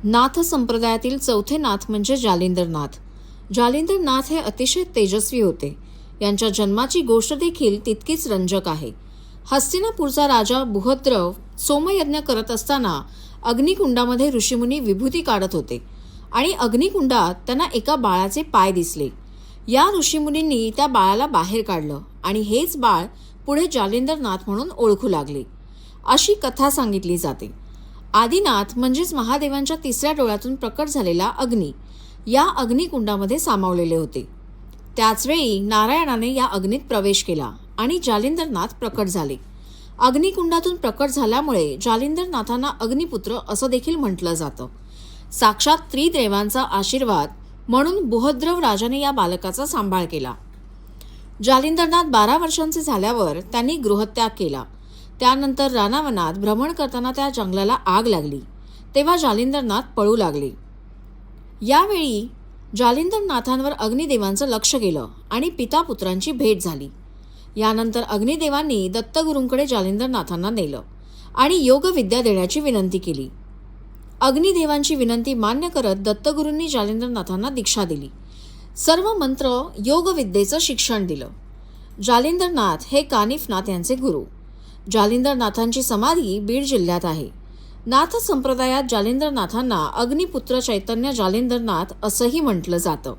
नाथ संप्रदायातील चौथे नाथ म्हणजे जालिंदरनाथ. जालिंदरनाथ हे अतिशय तेजस्वी होते. यांच्या जन्माची गोष्ट देखील तितकीच रंजक आहे. हस्तिनापूरचा राजा बुहद्रव सोमयज्ञ करत असताना अग्निकुंडामध्ये ऋषीमुनी विभूती काढत होते आणि अग्निकुंडात त्यांना एका बाळाचे पाय दिसले. या ऋषीमुनींनी त्या बाळाला बाहेर काढलं आणि हेच बाळ पुढे जालिंदरनाथ म्हणून ओळखू लागले, अशी कथा सांगितली जाते. आदिनाथ म्हणजेच महादेवांच्या तिसऱ्या डोळ्यातून प्रकट झालेला अग्नी या अग्निकुंडामध्ये सामावलेले होते. त्याचवेळी नारायणाने या अग्नीत प्रवेश केला आणि जालिंदरनाथ प्रकट झाले. अग्निकुंडातून प्रकट झाल्यामुळे जालिंदरनाथांना अग्निपुत्र असं देखील म्हटलं जातं. साक्षात त्रिदेवांचा आशीर्वाद म्हणून बुहद्रव राजाने या बालकाचा सांभाळ केला. जालिंदरनाथ 12 वर्षांचे झाल्यावर त्यांनी गृहत्याग केला. त्यानंतर रानावनात भ्रमण करताना त्या जंगलाला आग लागली, तेव्हा जालिंदरनाथ पळू लागले. यावेळी जालिंदरनाथांवर अग्निदेवांचं लक्ष गेलं आणि पिता पुत्रांची भेट झाली. यानंतर अग्निदेवांनी दत्तगुरूंकडे जालिंदरनाथांना नेलं आणि योगविद्या देण्याची विनंती केली. अग्निदेवांची विनंती मान्य करत दत्तगुरूंनी जालिंदरनाथांना दीक्षा दिली. सर्व मंत्र योगविद्येचं शिक्षण दिलं. जालिंदरनाथ हे कानिफनाथ यांचे गुरु. जालिंदरनाथांची समाधी बीड जिल्ह्यात आहे. नाथ संप्रदायात जालिंदरनाथांना अग्निपुत्र चैतन्य जालिंदरनाथ असंही म्हटलं जातं.